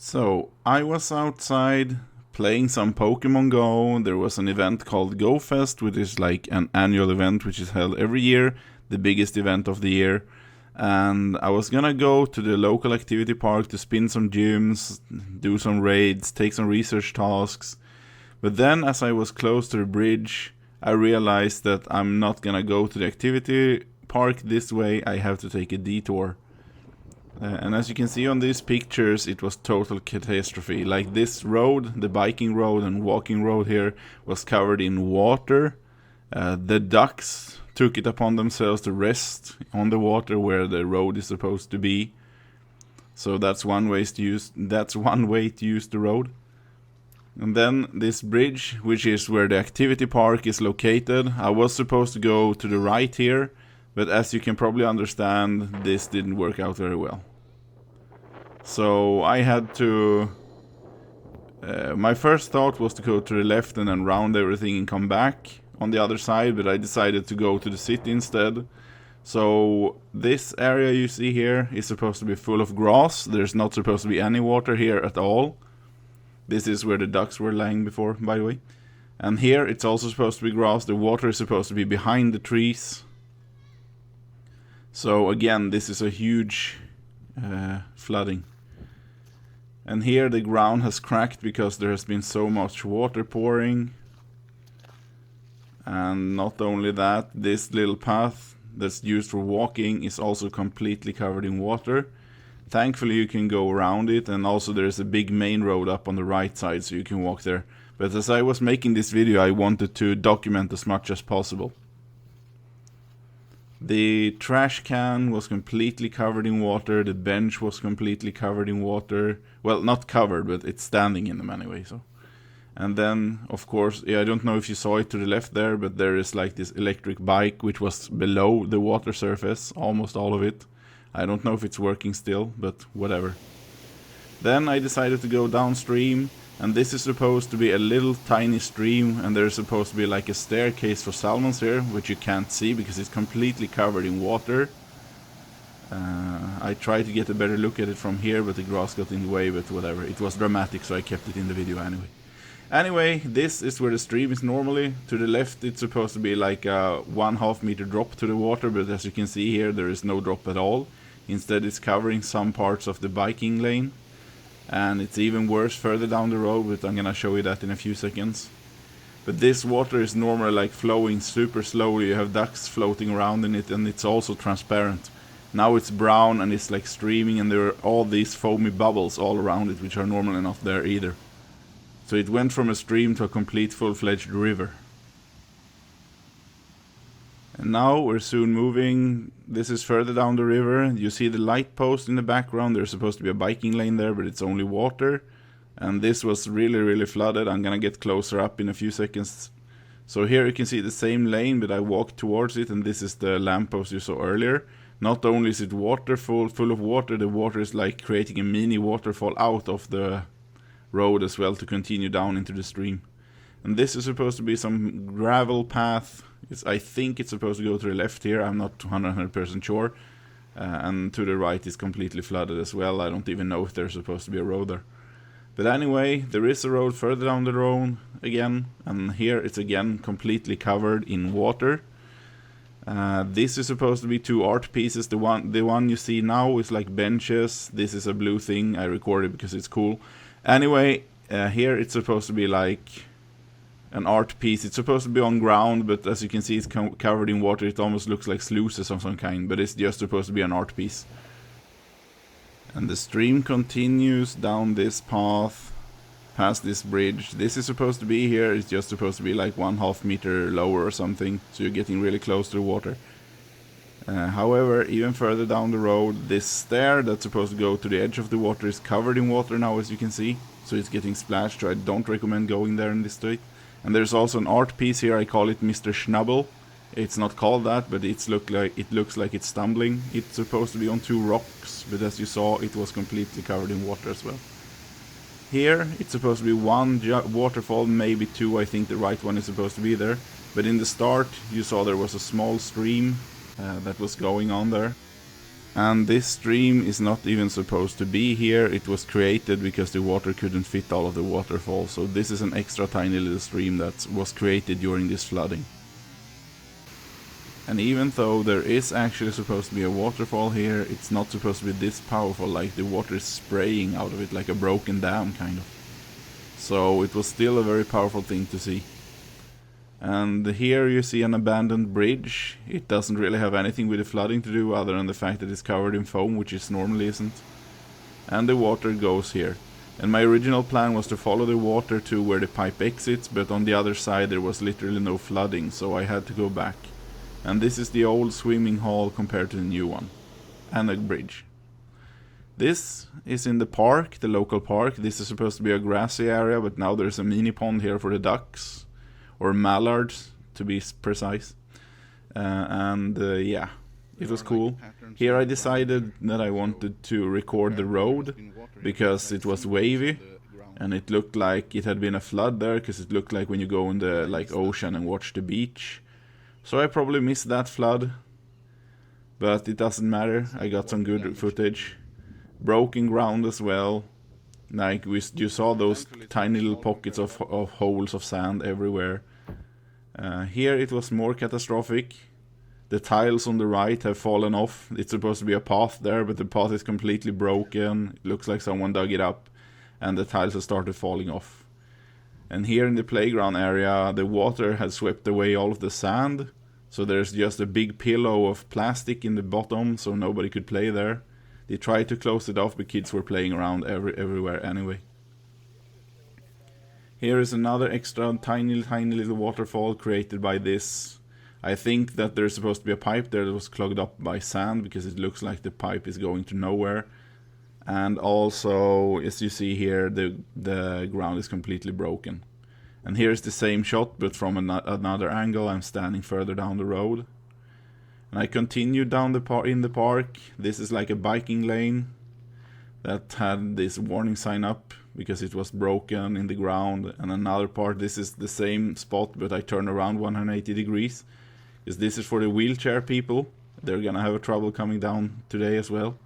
So, I was outside playing some Pokemon Go. There was an event called Go Fest, which is like an annual event which is held every year, the biggest event of the year. And I was gonna go to the local activity park to spin some gyms, do some raids, take some research tasks. But then as I was close to the bridge, I realized that I'm not gonna go to the activity park this way. I have to take a detour. And as you can see on these pictures, it was total catastrophe. Like this road, the biking road and walking road here, was covered in water. The ducks took it upon themselves to rest on the water where the road is supposed to be. So that's one way to use the road. And then this bridge, which is where the activity park is located. I was supposed to go to the right here, but as you can probably understand, this didn't work out very well. So I had to... my first thought was to go to the left and then round everything and come back on the other side, but I decided to go to the city instead. So this area you see here is supposed to be full of grass. There's not supposed to be any water here at all. This is where the ducks were lying before, by the way. And here it's also supposed to be grass. The water is supposed to be behind the trees. So again, this is a huge flooding. And here the ground has cracked because there has been so much water pouring. And not only that, this little path that's used for walking is also completely covered in water. Thankfully you can go around it, and also there's a big main road up on the right side so you can walk there. But as I was making this video, I wanted to document as much as possible. The trash can was completely covered in water, the bench was completely covered in water. Well, not covered, but it's standing in them anyway, so. And then, of course, I don't know if you saw it to the left there, but there is like this electric bike which was below the water surface, almost all of it. I don't know if it's working still, but whatever. Then I decided to go downstream, and this is supposed to be a little tiny stream, and there's supposed to be like a staircase for salmons here, which you can't see because it's completely covered in water. I tried to get a better look at it from here, but the grass got in the way, but whatever. It was dramatic, so I kept it in the video anyway. Anyway, this is where the stream is normally. To the left it's supposed to be like a 1.5 meter drop to the water, but as you can see here, there is no drop at all. Instead it's covering some parts of the biking lane. And it's even worse further down the road, but I'm gonna show you that in a few seconds. But this water is normally like flowing super slowly. You have ducks floating around in it, and it's also transparent. Now it's brown and it's like streaming, and there are all these foamy bubbles all around it, which are normally not there either. So it went from a stream to a complete full-fledged river. And now we're soon moving. This is further down the river. You see the light post in the background. There's supposed to be a biking lane there, but it's only water. And this was really flooded. I'm gonna get closer up in a few seconds. So here you can see the same lane, but I walked towards it, and this is the lamppost you saw earlier. Not only is it full of water, the water is like creating a mini waterfall out of the road as well to continue down into the stream. And this is supposed to be some gravel path. I think it's supposed to go to the left here. I'm not 100% sure. And to the right is completely flooded as well. I don't even know if there's supposed to be a road there. But anyway, there is a road further down the road again, and here it's again completely covered in water. This is supposed to be 2 art pieces. The one you see now is like benches. This is a blue thing I recorded because it's cool. Anyway, here it's supposed to be like an art piece. It's supposed to be on ground, but as you can see it's covered in water. It almost looks like sluices of some kind, but it's just supposed to be an art piece. And the stream continues down this path, past this bridge. This is supposed to be here. It's just supposed to be like 1.5 meter lower or something, so you're getting really close to the water. However, even further down the road, this stair that's supposed to go to the edge of the water is covered in water now, as you can see. So it's getting splashed, so I don't recommend going there in this state. And there's also an art piece here. I call it Mr. Schnubble. It's not called that, but it looks like it's stumbling. It's supposed to be on 2 rocks, but as you saw, it was completely covered in water as well. Here, it's supposed to be 1 waterfall, maybe 2. I think the right one is supposed to be there. But in the start, you saw there was a small stream that was going on there. And this stream is not even supposed to be here. It was created because the water couldn't fit all of the waterfall. So this is an extra tiny little stream that was created during this flooding. And even though there is actually supposed to be a waterfall here, it's not supposed to be this powerful, like the water is spraying out of it like a broken dam kind of. So it was still a very powerful thing to see. And here you see an abandoned bridge. It doesn't really have anything with the flooding to do other than the fact that it's covered in foam, which it normally isn't. And the water goes here. And my original plan was to follow the water to where the pipe exits, but on the other side there was literally no flooding, so I had to go back. And this is the old swimming hall compared to the new one. And a bridge. This is in the park, the local park. This is supposed to be a grassy area, but now there's a mini pond here for the ducks. Or mallards, to be precise. Yeah, it was cool. Here I decided that I wanted to record the road, because it was wavy. And it looked like it had been a flood there, because it looked like when you go in the ocean and watch the beach. So I probably missed that flood. But it doesn't matter, I got some good footage. Broken ground as well. Like you saw those tiny little pockets of holes of sand everywhere. Here it was more catastrophic. The tiles on the right have fallen off. It's supposed to be a path there, but the path is completely broken. It looks like someone dug it up, and the tiles have started falling off. And here in the playground area, the water has swept away all of the sand. So there's just a big pillow of plastic in the bottom, so nobody could play there. They tried to close it off, but kids were playing around everywhere anyway. Here is another extra tiny little waterfall created by this. I think that there's supposed to be a pipe there that was clogged up by sand, because it looks like the pipe is going to nowhere. And also, as you see here, the ground is completely broken. And here's the same shot, but from another angle. I'm standing further down the road. And I continued down in the park. This is like a biking lane that had this warning sign up because it was broken in the ground. And another part, this is the same spot, but I turned around 180 degrees. Because this is for the wheelchair people. They're gonna have trouble coming down today as well.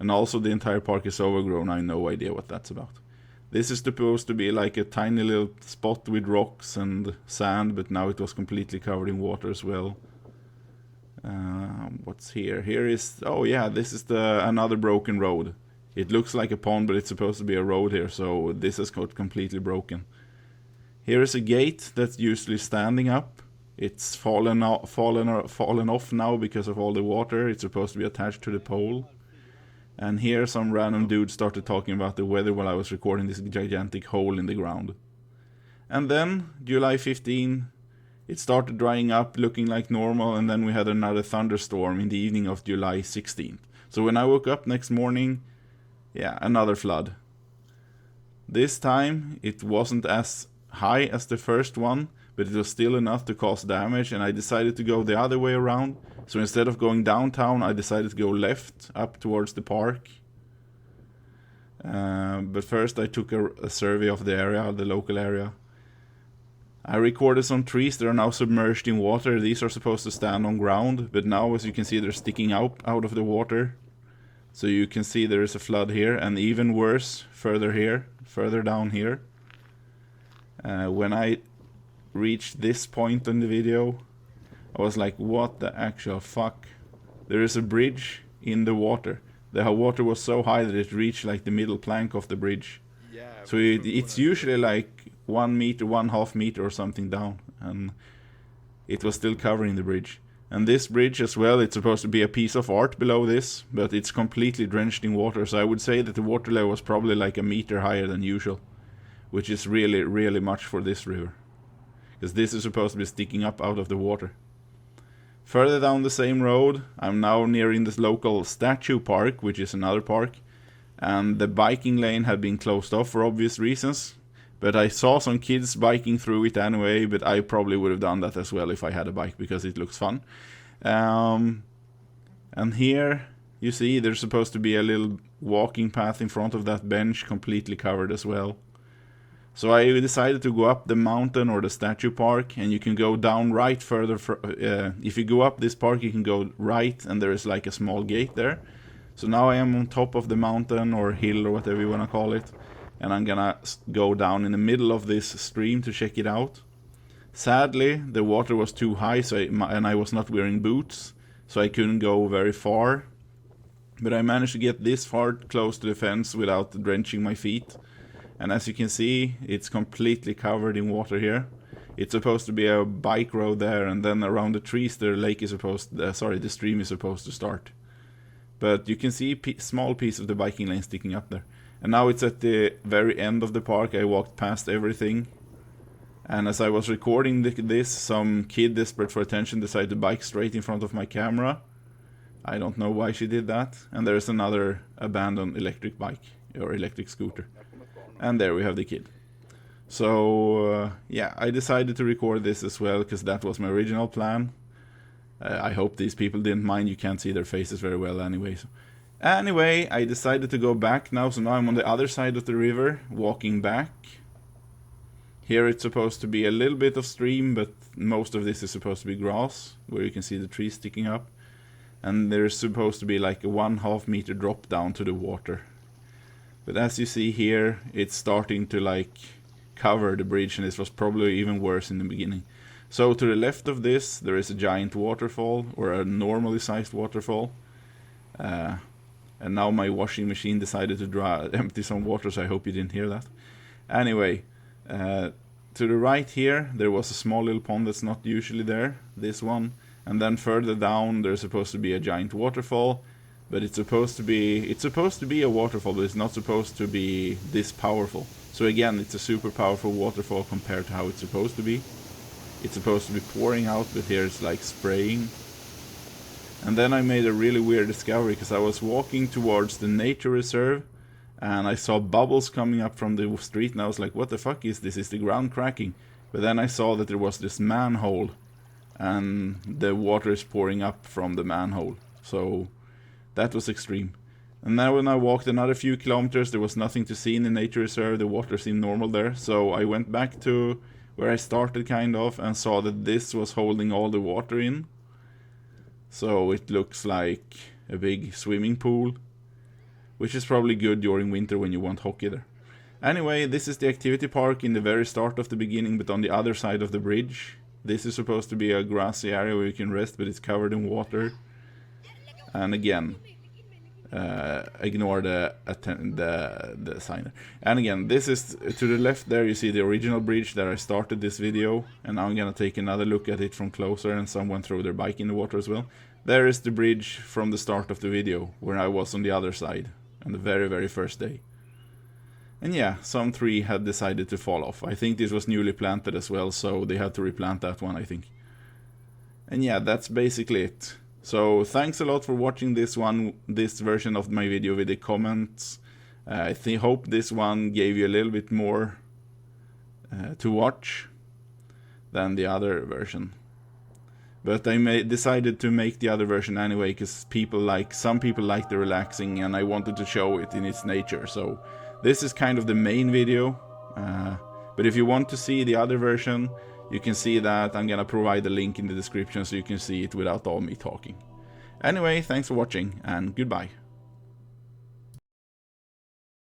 And also the entire park is overgrown. I have no idea what that's about. This is supposed to be like a tiny little spot with rocks and sand, but now it was completely covered in water as well. What's here? Here is, oh yeah, this is another broken road. It looks like a pond, but it's supposed to be a road here, so this has got completely broken. Here is a gate that's usually standing up. It's fallen off now because of all the water. It's supposed to be attached to the pole. And here some random dude started talking about the weather while I was recording this gigantic hole in the ground. And then, July 15, it started drying up, looking like normal, and then we had another thunderstorm in the evening of July 16th. So when I woke up next morning, yeah, another flood. This time, it wasn't as high as the first one, but it was still enough to cause damage, and I decided to go the other way around. So instead of going downtown, I decided to go left, up towards the park. But first I took a survey of the area, the local area. I recorded some trees that are now submerged in water. These are supposed to stand on ground, but now, as you can see, they're sticking out of the water. So you can see there is a flood here, and even worse, further down here. When I reached this point in the video, I was like, what the actual fuck? There is a bridge in the water. The water was so high that it reached like the middle plank of the bridge. Yeah, so it's usually like 1 meter, 1/2 meter or something down, and it was still covering the bridge. And this bridge as well, it's supposed to be a piece of art below this, but it's completely drenched in water. So I would say that the water level was probably like 1 meter higher than usual, which is really, really much for this river. Because this is supposed to be sticking up out of the water. Further down the same road, I'm now nearing this local statue park, which is another park. And the biking lane had been closed off for obvious reasons. But I saw some kids biking through it anyway, but I probably would have done that as well if I had a bike, because it looks fun. And here, you see, there's supposed to be a little walking path in front of that bench, completely covered as well. So I decided to go up the mountain or the statue park, and you can go down right further. If you go up this park, you can go right, and there is like a small gate there. So now I am on top of the mountain or hill or whatever you want to call it, and I'm gonna go down in the middle of this stream to check it out. Sadly, the water was too high, and I was not wearing boots, so I couldn't go very far. But I managed to get this far close to the fence without drenching my feet. And as you can see, it's completely covered in water here. It's supposed to be a bike road there, and then around the trees the the stream is supposed to start. But you can see a small piece of the biking lane sticking up there. And now it's at the very end of the park. I walked past everything. And as I was recording this, some kid desperate for attention decided to bike straight in front of my camera. I don't know why she did that. And there's another abandoned electric bike, or electric scooter. And there we have the kid. So, yeah, I decided to record this as well, because that was my original plan. I hope these people didn't mind. You can't see their faces very well anyway. So. Anyway, I decided to go back now. So now I'm on the other side of the river, walking back. Here it's supposed to be a little bit of stream, but most of this is supposed to be grass, where you can see the trees sticking up. And there's supposed to be like a 1.5 meter drop down to the water. But as you see here, it's starting to like cover the bridge, and this was probably even worse in the beginning. So to the left of this, there is a giant waterfall, or a normally sized waterfall. And now my washing machine decided to empty some water, so I hope you didn't hear that. Anyway, to the right here, there was a small little pond that's not usually there, this one. And then further down, there's supposed to be a giant waterfall. But it's supposed to be a waterfall, but it's not supposed to be this powerful. So again, it's a super powerful waterfall compared to how it's supposed to be. It's supposed to be pouring out, but here it's like spraying. And then I made a really weird discovery, because I was walking towards the nature reserve, and I saw bubbles coming up from the street, and I was like, what the fuck is this? Is the ground cracking? But then I saw that there was this manhole, and the water is pouring up from the manhole. So that was extreme. And now when I walked another few kilometers, there was nothing to see in the nature reserve. The water seemed normal there. So I went back to where I started kind of, and saw that this was holding all the water in. So it looks like a big swimming pool, which is probably good during winter when you want hockey there. Anyway, this is the activity park in the very start of the beginning, but on the other side of the bridge. This is supposed to be a grassy area where you can rest, but it's covered in water. And again, ignore the sign. And again, this is to the left there. You see the original bridge that I started this video, and now I'm gonna take another look at it from closer, and someone threw their bike in the water as well. There is the bridge from the start of the video, where I was on the other side on the very first day. And yeah, some tree had decided to fall off. I think this was newly planted as well, so they had to replant that one, I think. And yeah, that's basically it. So thanks a lot for watching this version of my video with the comments. I hope this one gave you a little bit more to watch than the other version. But I decided to make the other version anyway, because some people like the relaxing, and I wanted to show it in its nature. So this is kind of the main video. But if you want to see the other version, you can see that. I'm gonna provide a link in the description so you can see it without all me talking. Anyway, thanks for watching, and goodbye.